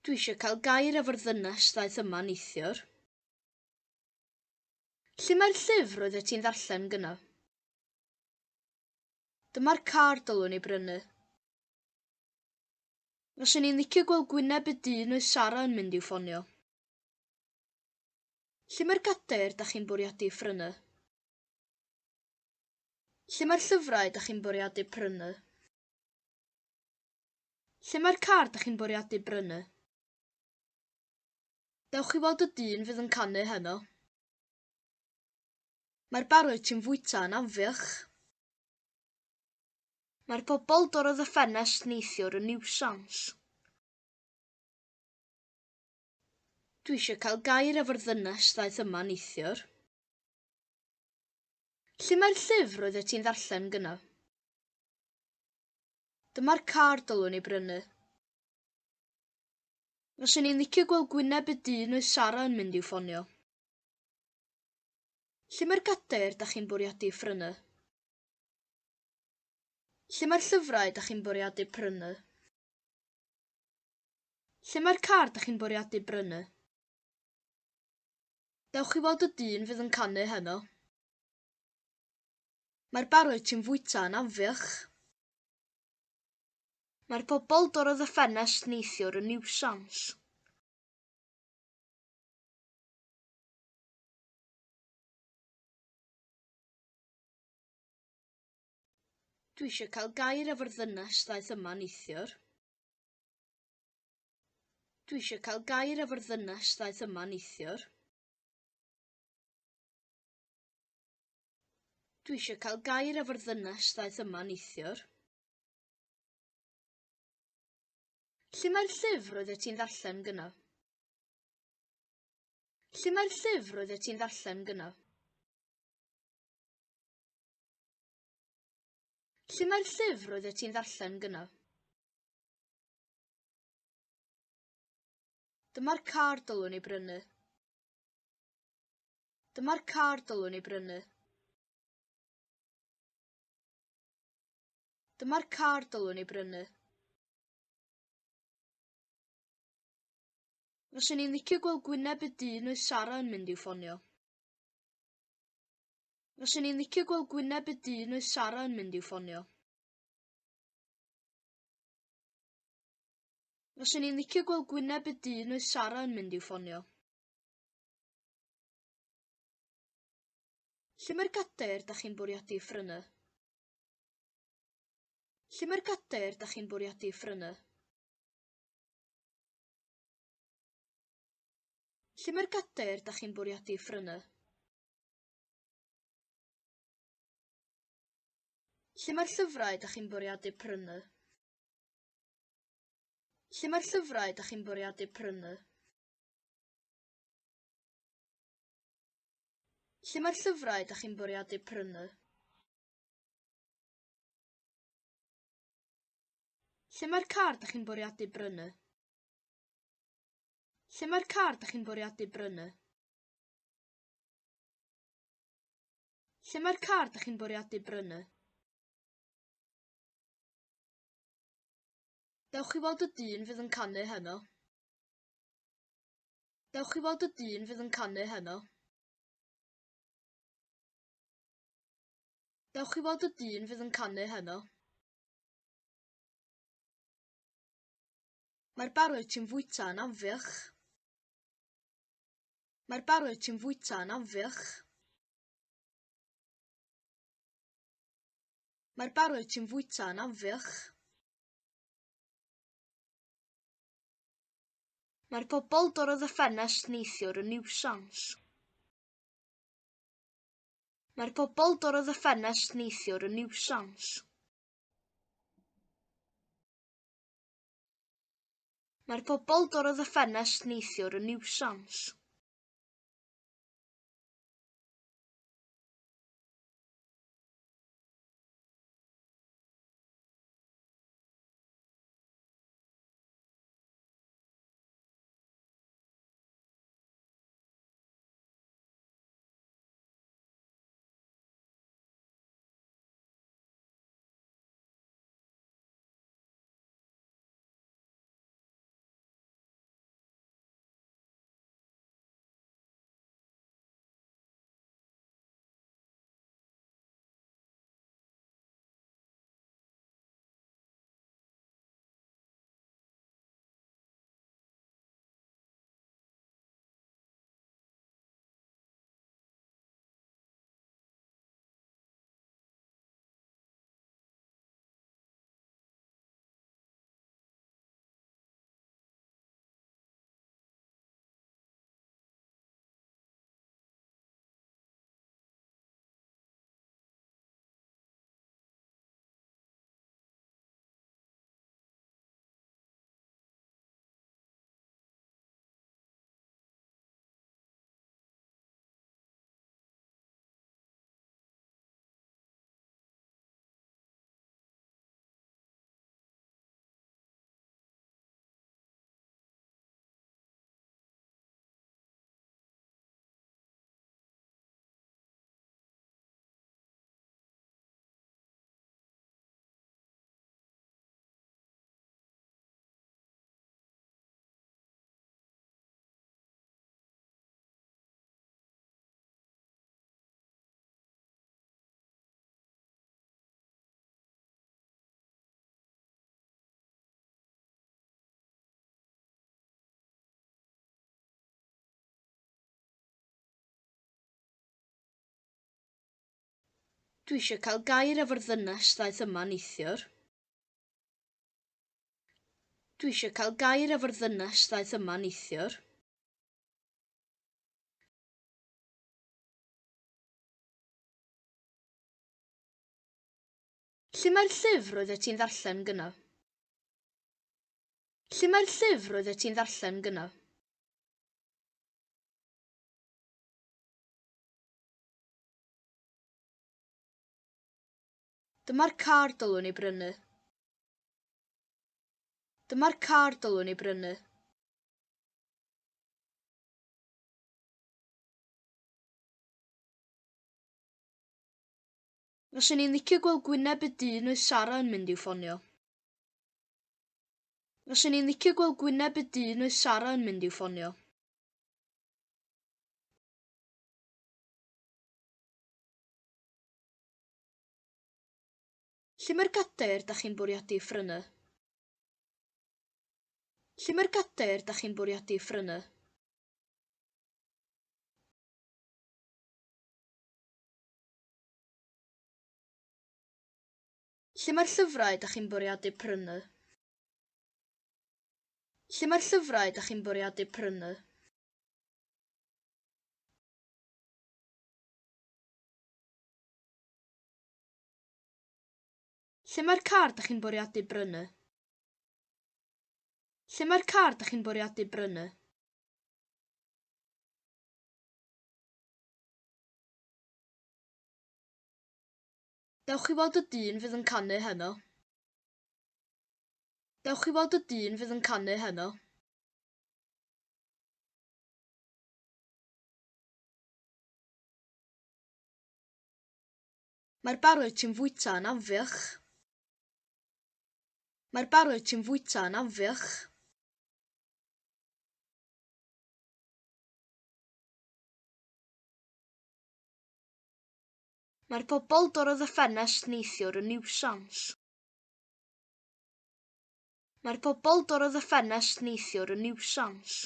Dwi eisiau cael gair efo'r ddynes ddaeth yma neithiwr. Lle mae'r llyfr oeddet ti'n ddarllen gyna? Dyma'r car dylwn i brynu. Fyswn i'n licio gweld gwyneb y dyn oedd Sara yn mynd i'w ffonio. Lle mae'r gadair da chi'n bwriadu phrynu? Lle mae'r llyfrau da chi'n bwriadu prynu? Lle mae'r car da chi'n bwriadu brynu? Dewch i weld y dyn fydd yn canu heno. Mae'r barwyt ti'n fwyta yn anfiach. Mae'r pobl dorodd y ffenest neithiwr yn niwsans. Dwi eisiau cael gair efo'r ddynes ddaeth yma neithiwr. Lle mae'r llyfr oeddet ti'n ddarllen gyna? Dyma'r car dylwn i brynu. Fyswn i'n licio gweld gwyneb y dyn oedd Sara yn mynd i'w ffonio. Lle mae'r gadair da chi'n bwriadu phrynu? Lle mae'r llyfrau da chi'n bwriadu prynu? Lle mae'r car da chi'n bwriadu brynu? Dewch i weld y dyn fydd yn canu heno. Mae'r barwyt ti'n fwyta yn anfiach. Mae'r pobl dorodd y ffenest neithiwr yn niwsans. Dwi eisiau cael gair efo'r ddynes ddaeth yma neithiwr. Dwi eisiau cael gair efo'r ddynes ddaeth yma neithiwr. Dwi eisiau cael gair efo'r ddynes ddaeth yma neithiwr. Lle mae'r llyfr oeddet ti'n ddarllen gyna? Lle mae'r llyfr oeddet ti'n ddarllen gyna? Lle mae'r llyfr oeddet ti'n ddarllen gyna? Dyma'r car dylwn i brynu. Dyma'r car dylwn i brynu. Dyma'r car dylwn i brynu. Fyswn i'n licio gweld gwyneb y dyn oedd Sara yn mynd i'w ffonio. Fyswn i'n licio gweld gwyneb y dyn oedd Sara yn mynd i'w ffonio. Fyswn i'n licio gweld gwyneb y dyn oedd Sara yn mynd i'w ffonio. Lle mae'r gadair da chi'n bwriadu phrynu? Lle mae'r gadair da chi'n bwriadu phrynu? Lle mae'r gadair da chi'n bwriadu phrynu? Lle mae'r llyfrau da chi'n bwriadu prynu? Lle mae'r llyfrau da chi'n bwriadu prynu? Lle mae'r llyfrau da chi'n bwriadu prynu? Lle mae'r car da chi'n bwriadu brynu? Lle mae'r car da chi'n bwriadu brynu? Lle mae'r car da chi'n bwriadu brynu? Dewch i weld y dyn fydd yn canu heno. Dewch i weld y dyn fydd yn canu heno. Dewch i weld y dyn fydd yn canu heno. Mae'r barwyt ti'n fwyta yn anfiach. Mae'r barwyt ti'n fwyta yn anfiach. Mae'r barwyt ti'n fwyta yn anfiach. Mae'r pobl dorodd y ffenest neithiwr yn niwsans. Mae'r pobl dorodd y ffenest neithiwr yn niwsans. Mae'r pobl dorodd y ffenest neithiwr yn niwsans. Dwi eisiau cael gair efo'r ddynes ddaeth yma neithiwr. Dwi eisiau cael gair efo'r ddynes ddaeth yma neithiwr. Lle mae'r llyfr roeddet ti'n ddarllen gyno? Lle mae'r llyfr roeddet ti'n ddarllen gyno? Dyma'r car dylwn i brynu. Dyma'r car dylwn i brynu. Fyswn i'n licio gweld gwyneb y dyn oedd Sara yn mynd i'w ffonio. Fyswn i'n licio gweld gwyneb y dyn oedd Sara yn mynd i'w ffonio. Lle mae'r gadair da chi'n bwriadu ffrynu? Lle mae'r gadair da chi'n bwriadu ffrynu? Lle mae'r llyfrau da chi'n bwriadu prynu? Lle mae'r llyfrau da chi'n bwriadu prynu? Lle mae'r car da chi'n bwriadu brynu? Lle mae'r car da chi'n bwriadu brynu? Dewch i weld y dyn fydd yn canu heno. Dewch i weld y dyn fydd yn canu heno. Mae'r barod ti'n fwyta yn anfiach. Mae'r barod ti'n fwyta yn anfiach. Mae'r bobl dorrodd y ffenest neithiwr yn niwsans. Mae'r bobl dorrodd y ffenest neithiwr yn niwsans.